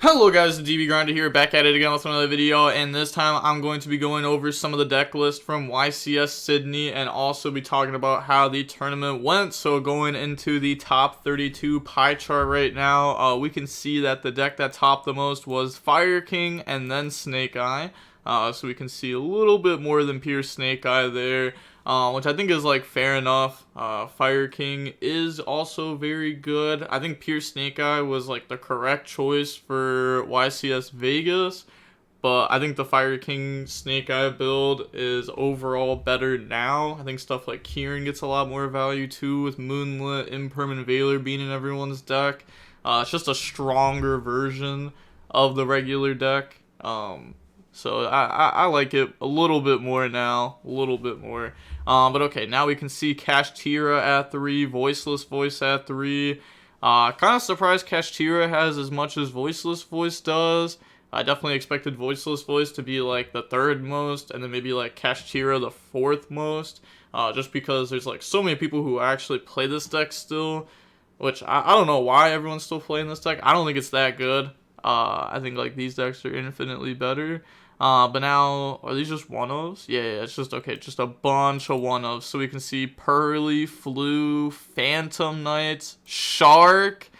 Hello guys, DB Grinder here, back at it again with another video, and this time I'm going to be going over some of the deck list from YCS Sydney and also be talking about how the tournament went. So going into the top 32 pie chart right now, we can see that the deck that topped the most was Fire King and then Snake Eye. So we can see a little bit more than pure Snake Eye there. Which I think is like fair enough. Fire King is also very good. I think pure Snake Eye was like the correct choice for YCS Vegas, but I think the Fire King Snake Eye build is overall better now. I think stuff like Kieran gets a lot more value too, with Moonlit, Impermanent Veiler being in everyone's deck. It's just a stronger version of the regular deck. So I like it a little bit more now, a little bit more. But okay, now we can see Kashtira at 3, Voiceless Voice at 3. Kind of surprised Kashtira has as much as Voiceless Voice does. I definitely expected Voiceless Voice to be like the third most, and then maybe like Kashtira the fourth most. Just because there's like so many people who actually play this deck still, which I don't know why everyone's still playing this deck. I don't think it's that good. I think like these decks are infinitely better. But now, are these just one-ofs? Yeah, it's just, okay, just a bunch of one-ofs. So we can see Pearly, Flu, Phantom Knights, Shark,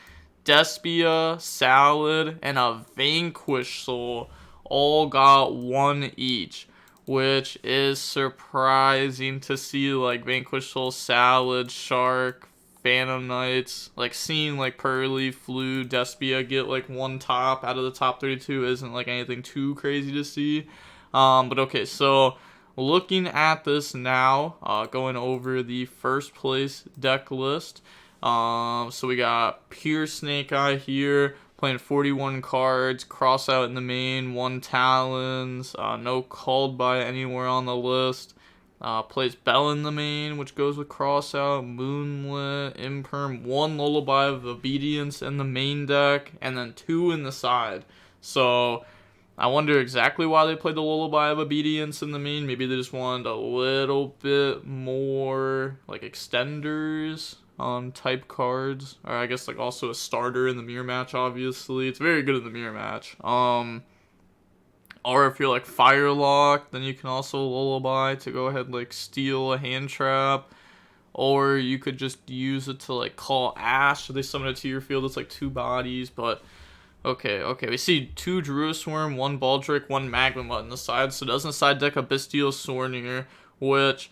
Despia, Salad, and a Vanquish Soul all got one each, which is surprising to see, like, Vanquish Soul, Salad, Shark, Phantom Knights, like seeing like Pearly, Flu, Despia get like one top out of the top 32 isn't like anything too crazy to see. But okay, so looking at this now, going over the first place deck list. So we got pure Snake Eye here, playing 41 cards, cross out in the main, 1 Talons, no called by anywhere on the list. Plays Bell in the main, which goes with Crossout, Moonlit, Imperm, 1 Lullaby of Obedience in the main deck, and then 2 in the side. So, I wonder exactly why they played the Lullaby of Obedience in the main. Maybe they just wanted a little bit more, like, extenders on type cards. Or I guess, like, also a starter in the mirror match, obviously. It's very good in the mirror match. Or if you're like Firelock, then you can also Lullaby to go ahead and like steal a hand trap. Or you could just use it to like call Ash, so they summon it to your field. It's like 2 bodies, but okay. We see 2 Druisworm, 1 Baldric, 1 Magma Mutt in the side. So doesn't side deck a Bestial Sornier, which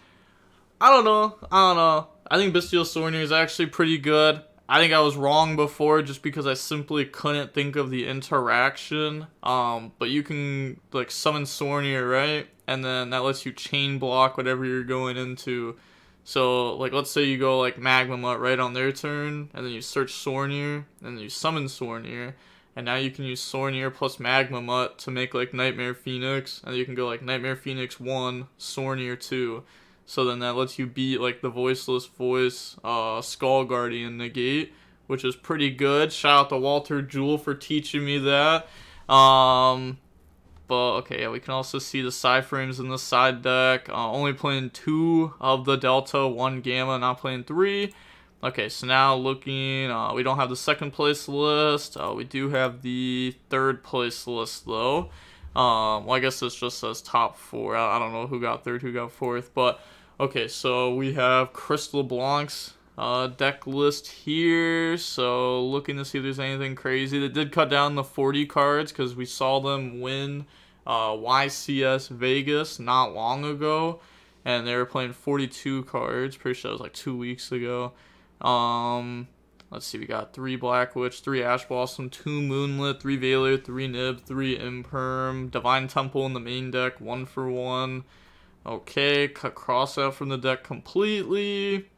I don't know. I think Bestial Sornier is actually pretty good. I think I was wrong before just because I simply couldn't think of the interaction. But you can like summon Sornier, right? And then that lets you chain block whatever you're going into. So like let's say you go like Magma Mutt right on their turn, and then you search Sornier, and then you summon Sornier, and now you can use Sornier plus Magma Mutt to make like Nightmare Phoenix, and you can go like Nightmare Phoenix 1, Sornier 2. So then that lets you beat like the Voiceless Voice, Skull Guardian negate, which is pretty good. Shout out to Walter Jewell for teaching me that. But okay, yeah, we can also see the Psyframes in the side deck. Only playing 2 of the Delta, 1 Gamma, not playing 3. Okay, so now looking, we don't have the second place list. We do have the third place list though. Well, I guess this just says top 4. I don't know who got third, who got fourth, but okay, so we have Chris LeBlanc's deck list here. So looking to see if there's anything crazy. They did cut down the 40 cards because we saw them win YCS Vegas not long ago, and they were playing 42 cards. Pretty sure that was like 2 weeks ago. Let's see, we got 3 Black Witch, 3 Ash Blossom, 2 Moonlit, 3 Veiler, 3 Nib, 3 Imperm, Divine Temple in the main deck, 1 for 1. Okay, cut Crossout from the deck completely.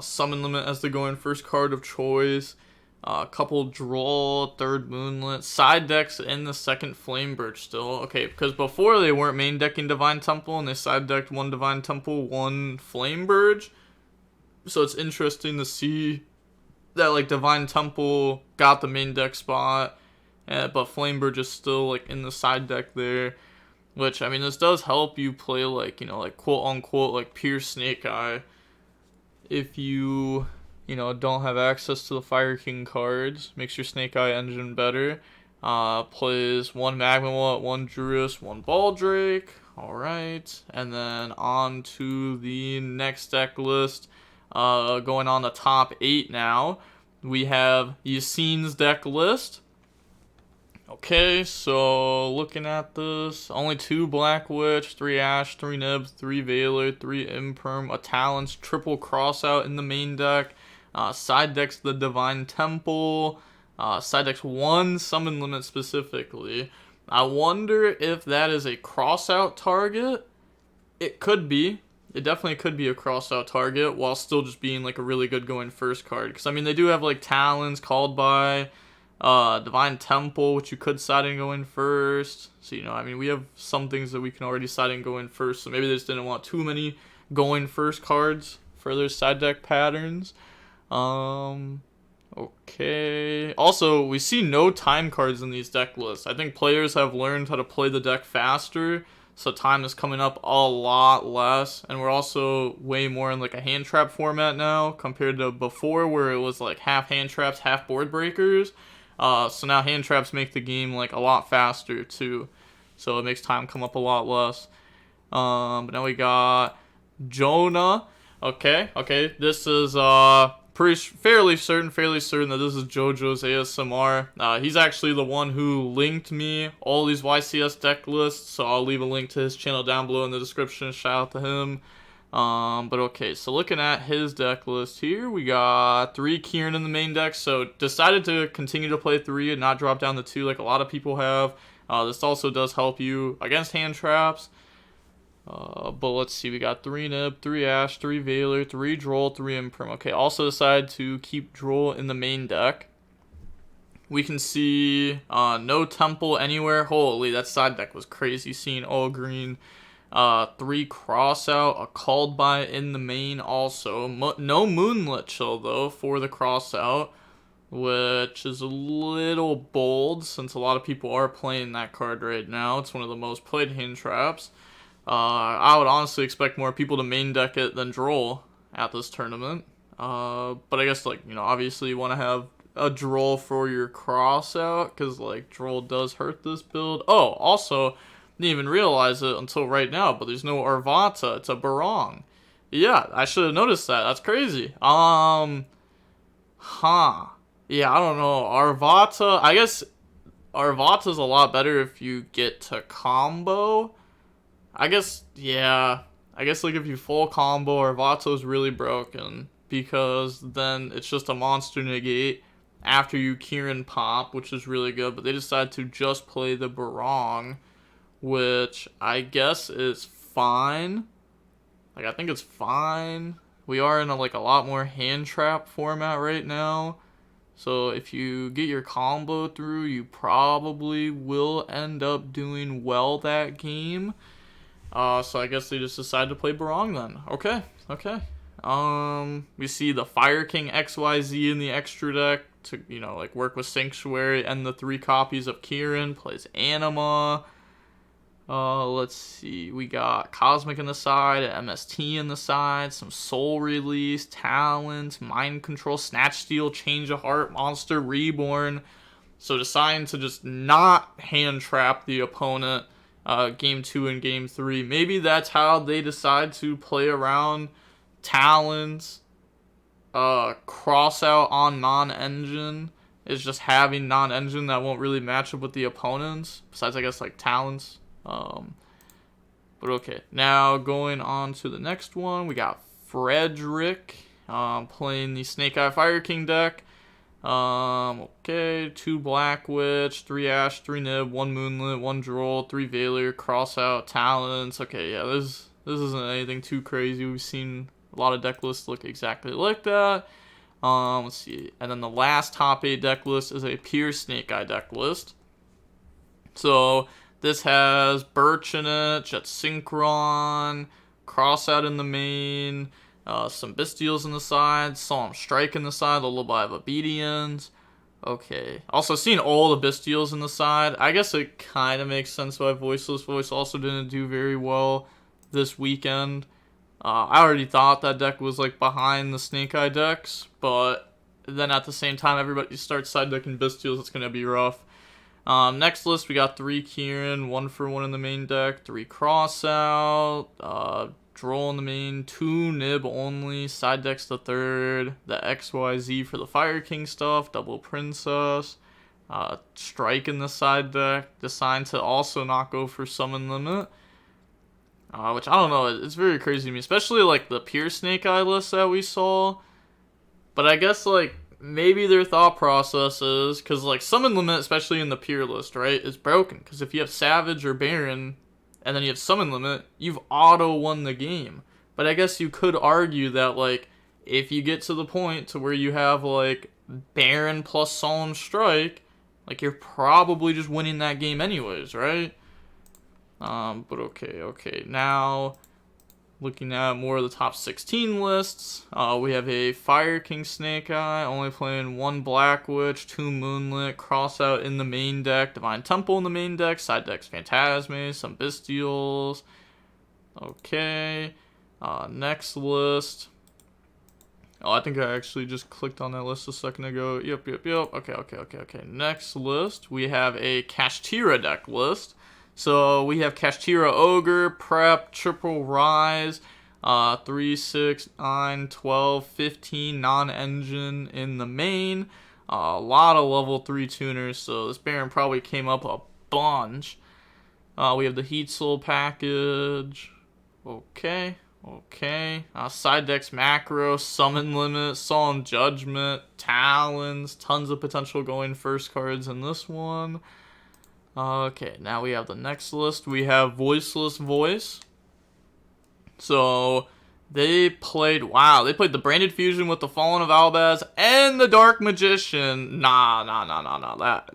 Summon Limit as the going first card of choice. Couple Draw, 3rd Moonlit. Side decks in the 2nd Flame Birch still. Okay, because before they weren't main decking Divine Temple, and they side decked 1 Divine Temple, 1 Flame Birch. So it's interesting to see that like Divine Temple got the main deck spot, but Flamebird is still like in the side deck there, which I mean this does help you play like, you know, like quote unquote like pure Snake Eye if you know don't have access to the Fire King cards. Makes your Snake Eye engine better. Plays one Magmawut, one Juris, one Baldrake. Alright, and then on to the next deck list. Going on the top 8 now. We have Yassine's deck list. Okay, so looking at this, only 2 Black Witch, 3 Ash, 3 Nib, 3 Veiler, 3 Imperm, a Talons, triple crossout in the main deck. Side decks the Divine Temple. Side decks 1 Summon Limit specifically. I wonder if that is a crossout target. It could be. It definitely could be a crossout target while still just being like a really good going first card. Because I mean they do have like Talons called by Divine Temple, which you could side and go in first. So you know, I mean we have some things that we can already side and go in first. So maybe they just didn't want too many going first cards for their side deck patterns. Okay. Also, we see no time cards in these deck lists. I think players have learned how to play the deck faster, so time is coming up a lot less. And we're also way more in like a hand trap format now compared to before where it was like half hand traps, half board breakers. So now hand traps make the game like a lot faster too. So it makes time come up a lot less. But now we got Jonah. Okay. This is fairly certain that this is JoJo's ASMR. He's actually the one who linked me all these YCS deck lists, so I'll leave a link to his channel down below in the description. Shout out to him. But okay, so looking at his deck list here, we got 3 Kieran in the main deck, so decided to continue to play 3 and not drop down to 2 like a lot of people have. This also does help you against hand traps. But let's see, we got 3 Nib, 3 Ash, 3 Veiler, 3 Droll, 3 Imperm. Okay, also decided to keep Droll in the main deck. We can see no Temple anywhere. Holy, that side deck was crazy seeing all green. 3 Crossout, a Called By in the main also. No Moonlit Chill though for the Crossout, which is a little bold since a lot of people are playing that card right now. It's one of the most played hand traps. I would honestly expect more people to main deck it than Droll at this tournament. But I guess, like, you know, obviously you want to have a Droll for your crossout, because, like, Droll does hurt this build. Oh, also, didn't even realize it until right now, but there's no Arvata. It's a Barong. Yeah, I should have noticed that. That's crazy. Yeah, I don't know. Arvata, I guess Arvata's a lot better if you get to combo. I guess, yeah. I guess, like, if you full combo, Arvato's really broken, because then it's just a monster negate after you Kieran pop, which is really good, but they decided to just play the Barong, which I guess is fine. Like, I think it's fine. We are in a lot more hand trap format right now, so if you get your combo through, you probably will end up doing well that game. So I guess they just decided to play Barong then. Okay. We see the Fire King XYZ in the extra deck to, you know, like work with Sanctuary, and the 3 copies of Kieran, plays Anima. Let's see, we got Cosmic in the side, MST in the side, some Soul Release, Talent, Mind Control, Snatch Steal, Change of Heart, Monster Reborn. So deciding to just not hand trap the opponent game 2 and game 3. Maybe that's how they decide to play around Talons. Crossout on non-engine is just having non-engine that won't really match up with the opponents, besides I guess like Talons. But okay, now going on to the next one, we got Frederick playing the Snake Eye Fire King deck. Okay, 2 Black Witch, 3 Ash, 3 Nib, 1 Moonlit, 1 Droll, 3 Veiler, Crossout, Talons. Okay, yeah, this isn't anything too crazy. We've seen a lot of deck lists look exactly like that. Let's see. And then the last top 8 deck list is a pure Snake Eye deck list. So this has Birch in it, Jet Synchron, Crossout in the main, some Bestials in the side, Solemn Strike in the side, Lullaby of Obedience. Okay. Also, seeing all the Bestials in the side, I guess it kind of makes sense why Voiceless Voice also didn't do very well this weekend. I already thought that deck was, like, behind the Snake Eye decks, but then at the same time, everybody starts side decking Bestials, it's going to be rough. Next list, we got 3 Kieran, 1 for 1 in the main deck, 3 Crossout, Droll in the main, 2 Nib only, side decks the third, the XYZ for the Fire King stuff, double Princess, Strike in the side deck, designed to also not go for Summon Limit. Which, I don't know, it's very crazy to me, especially, like, the pure Snake Eye list that we saw. But I guess, like, maybe their thought process is, because, like, Summon Limit, especially in the pure list, right, is broken. Because if you have Savage or Baron, and then you have Summon Limit, you've auto-won the game. But I guess you could argue that, like, if you get to the point to where you have, like, Baron plus Solemn Strike, like, you're probably just winning that game anyways, right? But okay. Now, looking at more of the top 16 lists, we have a Fire King Snake Eye, only playing 1 Black Witch, 2 Moonlit, Crossout in the main deck, Divine Temple in the main deck, side decks Phantasme, some Bestials. Okay, next list. Oh, I think I actually just clicked on that list a second ago. Yep. Okay. Next list, we have a Kashtira deck list. So we have Kashtira Ogre, Prep, Triple Rise, 3, 6, 9, 12, 15 non-engine in the main. A lot of level 3 tuners, so this Baron probably came up a bunch. We have the Heat Soul package. Okay. Side decks Macro, Summon Limit, Solemn Judgment, Talons, tons of potential going first cards in this one. Okay, now we have the next list. We have Voiceless Voice. So, they played the Branded Fusion with the Fallen of Albaz and the Dark Magician. Nah.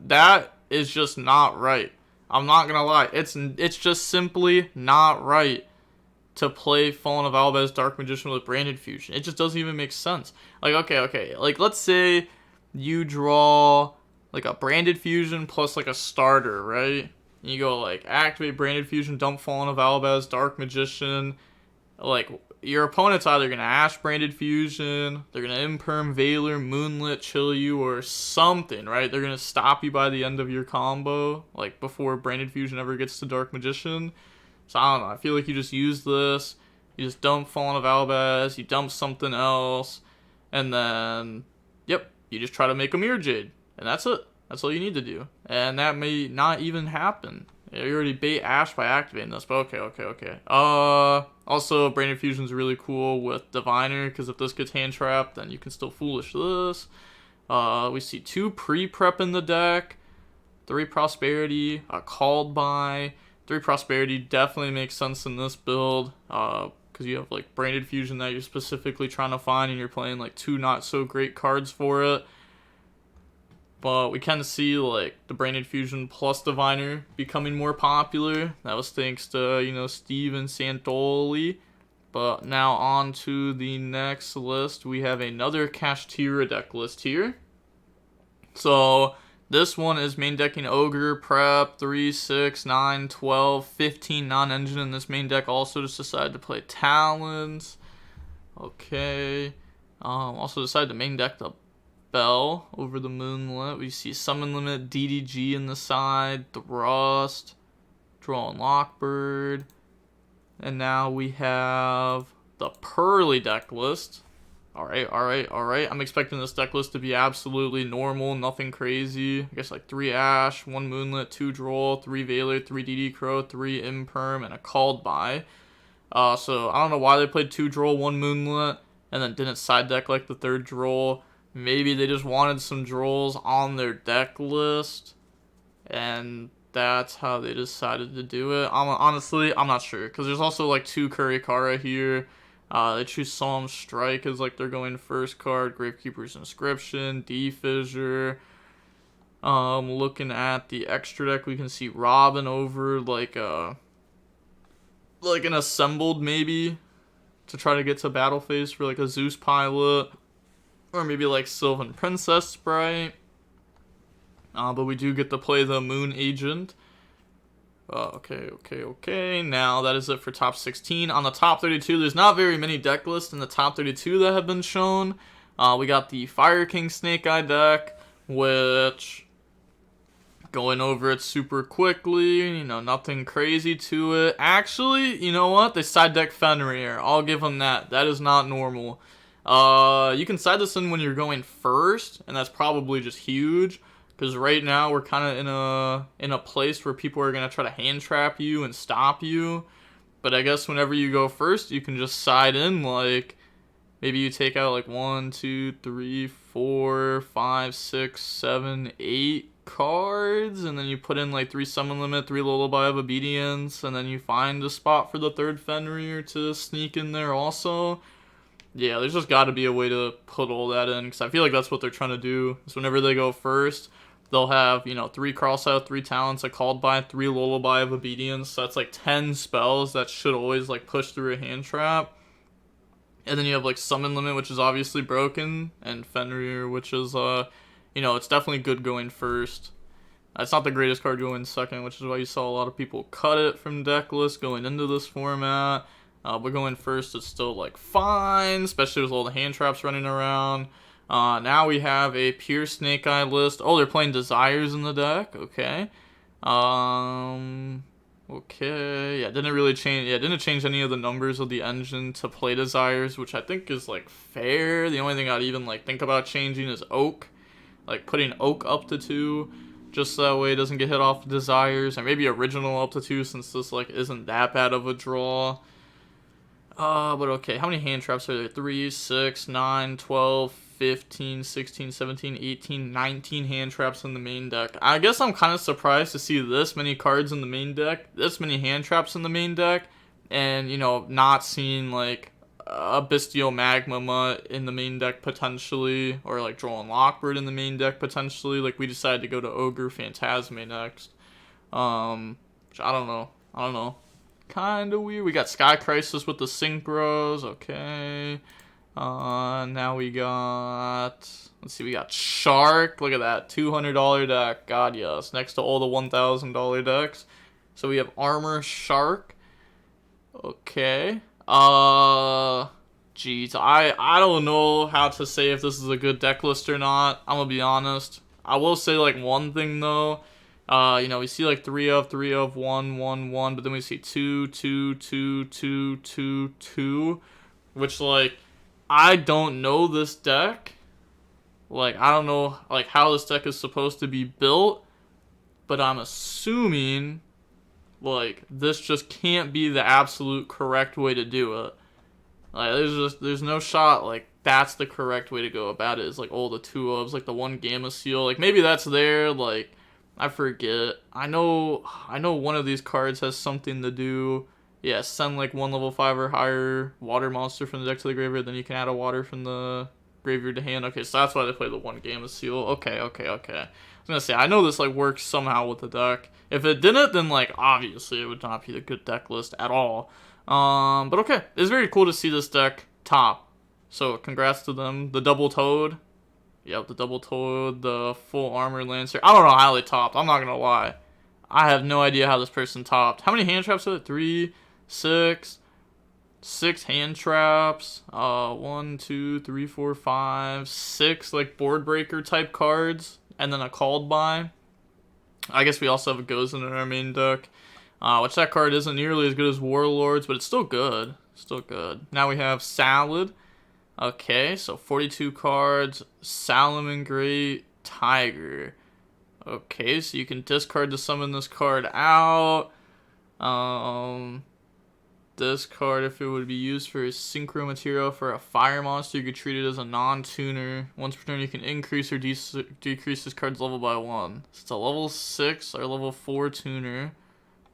That is just not right. I'm not gonna lie. It's just simply not right to play Fallen of Albaz Dark Magician with Branded Fusion. It just doesn't even make sense. Like, okay. Like, let's say you draw like a Branded Fusion plus like a starter, right? And you go like activate Branded Fusion, dump Fallen of Albaz, Dark Magician. Like, your opponent's either gonna Ash Branded Fusion, they're gonna Imperm, Veiler, Moonlit, chill you, or something, right? They're gonna stop you by the end of your combo, like before Branded Fusion ever gets to Dark Magician. So I don't know, I feel like you just use this, you just dump Fallen of Albaz, you dump something else, and then, yep, you just try to make a Mirror Jade. And that's it. That's all you need to do. And that may not even happen. You already bait Ash by activating this, but okay. Also, Branded Fusion's really cool with Diviner, because if this gets hand trapped, then you can still Foolish this. We see 2 pre-prep in the deck, 3 Prosperity, Called By. 3 Prosperity definitely makes sense in this build, because you have like Branded Fusion that you're specifically trying to find, and you're playing like 2 not so great cards for it. But we kind of see like the Branded Fusion plus Diviner becoming more popular. That was thanks to, Steven Santoli. But now on to the next list. We have another Kashtira deck list here. So this one is main decking Ogre, Prep, 3, 6, 9, 12, 15 non-engine. And this main deck also just decided to play Talons. Okay. Also decided to main deck the Bell over the Moonlit. We see Summon Limit, DDG in the side, Thrust, Draw and Lockbird. And now we have the Pearly deck list. Alright. I'm expecting this deck list to be absolutely normal, nothing crazy. I guess like 3 Ash, 1 Moonlit, 2 Droll, 3 Veiler, 3 DD Crow, 3 Imperm, and a Called By. So I don't know why they played 2 Droll, 1 Moonlit, and then didn't side deck like the 3rd Droll. Maybe they just wanted some Drolls on their deck list, and that's how they decided to do it. Honestly, I'm not sure, because there's also like 2 Kurikara here. They choose Solemn Strike as like they're going first card, Gravekeeper's Inscription, D-Fissure. Looking at the extra deck, we can see Robin over like an assembled maybe to try to get to battle phase for like a Zeus pilot. Or maybe like Sylvan Princess Sprite. But we do get to play the Moon Agent. Okay. Now that is it for top 16. On the top 32, there's not very many deck lists in the top 32 that have been shown. We got the Fire King Snake Eye deck, which going over it super quickly, you know, nothing crazy to it. Actually, you know what? They side deck Fenrir. I'll give them that. That is not normal. You can side this in when you're going first, and that's probably just huge. Because right now we're kind of in a place where people are gonna try to hand trap you and stop you. But I guess whenever you go first, you can just side in like maybe you take out like 1, 2, 3, 4, 5, 6, 7, 8 cards, and then you put in like 3 summon limit, 3 lullaby of obedience, and then you find a spot for the 3rd Fenrir to sneak in there also. Yeah, there's just got to be a way to put all that in, because I feel like that's what they're trying to do. Is whenever they go first, they'll have, you know, 3 cross out, 3 talents, a called by, 3 lullaby of obedience. So that's like 10 spells that should always like push through a hand trap. And then you have like summon limit, which is obviously broken, and Fenrir, which is you know, it's definitely good going first. It's not the greatest card going second, which is why you saw a lot of people cut it from deck list going into this format. But going first, it's still like fine, especially with all the hand traps running around. Now we have a pure Snake Eye list. Oh, they're playing Desires in the deck. Okay. Okay, yeah, didn't really change. Yeah, didn't change any of the numbers of the engine to play Desires, which I think is like fair. The only thing I'd even like think about changing is Oak, like putting Oak up to 2, just so that way it doesn't get hit off Desires, and maybe Original up to 2 since this like isn't that bad of a draw. But okay, how many hand traps are there? 3, 6, 9, 12, 15, 16, 17, 18, 19 hand traps in the main deck. I guess I'm kind of surprised to see this many cards in the main deck, this many hand traps in the main deck, and, you know, not seeing, like, a Bestial Magma Mutt in the main deck potentially, or, like, Droll Lockbird in the main deck potentially. Like, we decided to go to Ogre Phantasme next. Which I don't know. Kind of weird. We got Sky Crisis with the Synchros. Okay. Now we got, let's see, we got Shark. Look at that, $200 deck. God, yes. Next to all the $1,000 decks. So we have Armor Shark. Okay. Geez, I don't know how to say if this is a good deck list or not. I'm gonna be honest. I will say like one thing though. You know, we see like 3 of, 1, 1, 1, but then we see 2, 2, 2, 2, 2, 2, which like, I don't know this deck. Like, I don't know like how this deck is supposed to be built, but I'm assuming like this just can't be the absolute correct way to do it. Like, there's no shot like that's the correct way to go about it. Is like all the 2 ofs, like the 1 Gamma Seal, like maybe that's there, like I forget. I know one of these cards has something to do. Yeah, send like 1 level 5 or higher water monster from the deck to the graveyard, then you can add a water from the graveyard to hand. Okay, so that's why they play the 1 Gamma Seal. Okay. I was gonna say, I know this like works somehow with the deck. If it didn't, then like obviously it would not be the good deck list at all. But okay, it's very cool to see this deck top. So congrats to them. The Double Toad. Yep, the Double Toad, the Full Armor Lancer. I don't know how they topped. I'm not gonna lie. I have no idea how this person topped. How many hand traps are there? 3, 6 hand traps. 1, 2, 3, 4, 5, 6 like board breaker type cards, and then a called by. I guess we also have a Gozen in our main deck, which that card isn't nearly as good as Warlords, but it's still good. Now we have Salad. Okay, so 42 cards, Salamangreat Tiger. Okay, so you can discard to summon this card out. This card, if it would be used for a synchro material for a fire monster, you could treat it as a non-tuner. Once per turn, you can increase or decrease this card's level by 1. So it's a level 6 or level 4 tuner,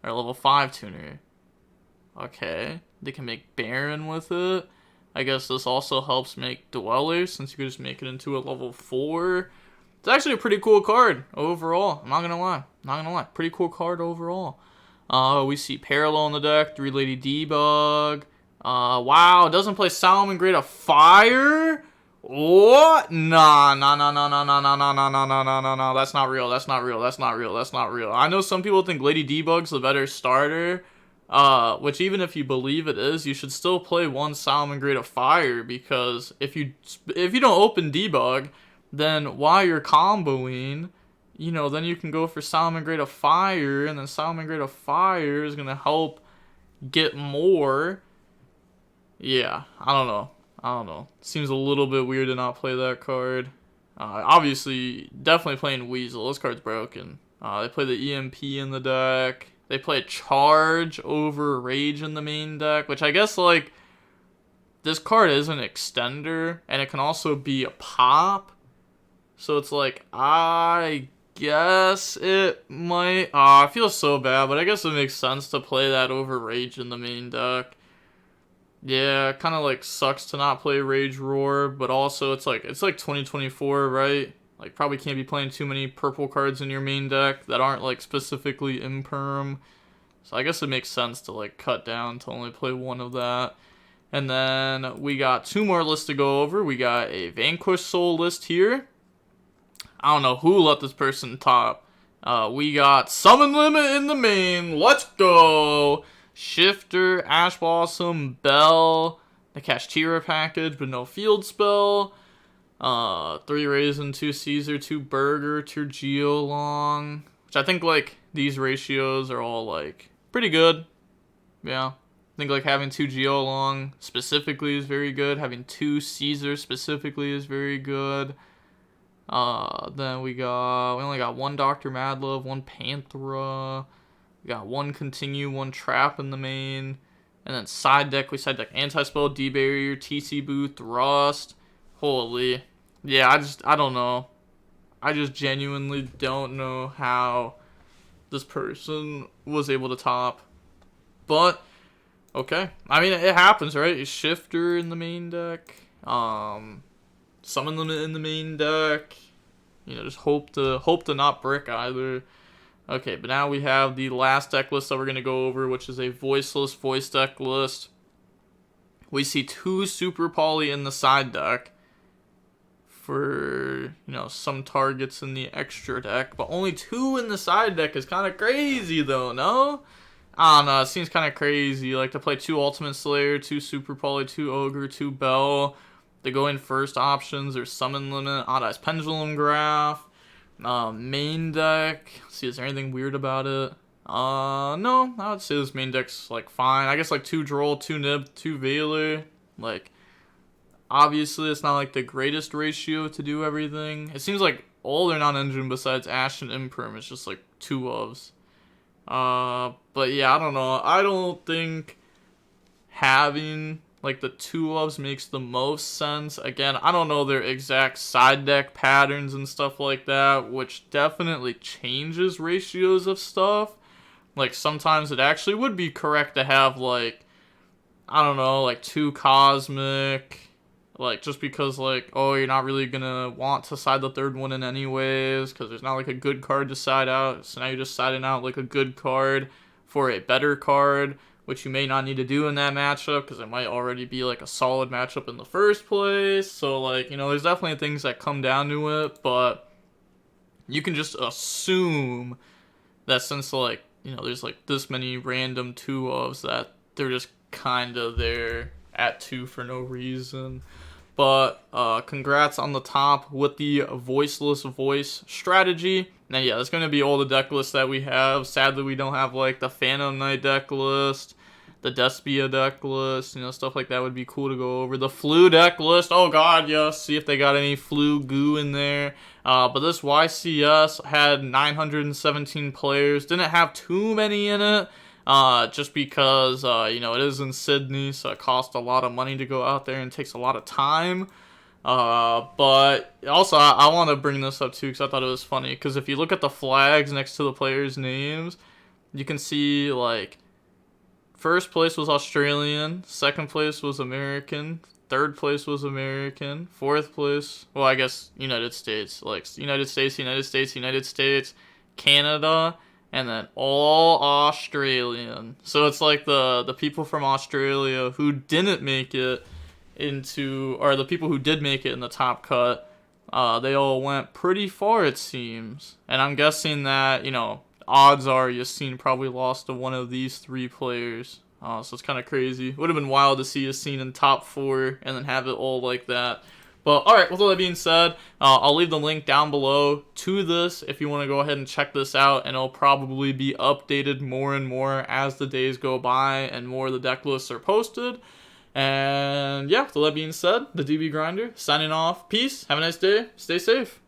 or level 5 tuner. Okay, they can make Baron with it. I guess this also helps make Dweller, since you could just make it into a level 4. It's actually a pretty cool card overall. I'm not gonna lie. Pretty cool card overall. We see Parallel in the deck, 3 Lady Debug. Wow, it doesn't play Salamangreat of Fire? What? Nah. That's not real. I know some people think Lady Debug's the better starter. Which even if you believe it is, you should still play 1 Salamangreat of Fire, because if you don't open Debug, then while you're comboing, then you can go for Salamangreat of Fire, and then Salamangreat of Fire is gonna help get more. Yeah, I don't know. Seems a little bit weird to not play that card. Obviously, definitely playing Weasel. This card's broken. They play the EMP in the deck. They play Charge over Rage in the main deck, which I guess, like, this card is an extender, and it can also be a pop. So it's like, I guess it might... I feel so bad, but I guess it makes sense to play that over Rage in the main deck. Yeah, it kind of like sucks to not play Rage Roar, but also it's like 2024, right? Like, probably can't be playing too many purple cards in your main deck that aren't like specifically Imperm. So I guess it makes sense to like cut down to only play one of that. And then we got two more lists to go over. We got a Vanquish Soul list here. I don't know who let this person top. We got Summon Limit in the main. Let's go! Shifter, Ash Blossom, Bell, the Kashtira package, but no field spell. 3 Raisin, 2 Caesar, 2 Burger, 2 YuGiOh, which I think, like, these ratios are all, like, pretty good. Yeah. I think, like, having 2 YuGiOh specifically is very good. Having 2 Caesar specifically is very good. Then we only got 1 Dr. Madlove, 1 Panthera. We got 1 Continue, 1 Trap in the main. And then side deck, we side deck Anti-Spell, D-Barrier, TC Boo, Thrust. Holy. Yeah, I don't know. I just genuinely don't know how this person was able to top. But, okay. I mean, it happens, right? Shifter in the main deck. Summon Limit in the main deck. Just hope to not brick either. Okay, but now we have the last deck list that we're going to go over, which is a voiceless voice deck list. We see 2 Super Poly in the side deck for, some targets in the extra deck, but only 2 in the side deck is kind of crazy, though, no? I don't know, it seems kind of crazy, like to play 2 Ultimate Slayer, 2 Super Poly, 2 Ogre, 2 Bell. The going first options are Summon Limit, Odd Eyes Pendulum Graph. Main deck. Let's see, is there anything weird about it? No, I would say this main deck's like fine. I guess like 2 Droll, 2 Nib, 2 Veiler. Like, obviously it's not like the greatest ratio to do everything. It seems like all their non-engine besides Ash and Imperm is just like 2 ofs. But yeah, I don't know. I don't think having like the 2 ofs makes the most sense. Again, I don't know their exact side deck patterns and stuff like that, which definitely changes ratios of stuff. Like, sometimes it actually would be correct to have, like, I don't know, like 2 Cosmic, like, just because, like, oh, you're not really gonna want to side the 3rd one in anyways, because there's not, like, a good card to side out, so now you're just siding out, like, a good card for a better card, which you may not need to do in that matchup, because it might already be, like, a solid matchup in the first place. So, like, there's definitely things that come down to it, but you can just assume that since, like, there's, like, this many random 2 ofs that they're just kind of there at 2 for no reason. But, congrats on the top with the voiceless voice strategy. Now, yeah, that's going to be all the deck lists that we have. Sadly, we don't have, like, the Phantom Knight deck list, the Despia deck list, stuff like that would be cool to go over. The Flu deck list, oh god, yes, see if they got any Flu goo in there. But this YCS had 917 players, didn't have too many in it, just because, it is in Sydney, so it costs a lot of money to go out there and takes a lot of time. But also I want to bring this up too because I thought it was funny, because if you look at the flags next to the players' names, you can see, like, first place was Australian, second place was American, third place was American, fourth place, well, I guess United States, like United States, United States, United States, Canada, and then all Australian. So it's like the people from Australia who didn't make it into, or the people who did make it in the top cut, they all went pretty far, it seems. And I'm guessing that, odds are Yassine probably lost to one of these 3 players. So it's kind of crazy. Would have been wild to see Yassine in top 4 and then have it all like that. But alright, with all that being said, I'll leave the link down below to this if you want to go ahead and check this out, and it'll probably be updated more and more as the days go by and more of the deck lists are posted. And yeah, with all that being said, the DB Grinder signing off. Peace, have a nice day, stay safe.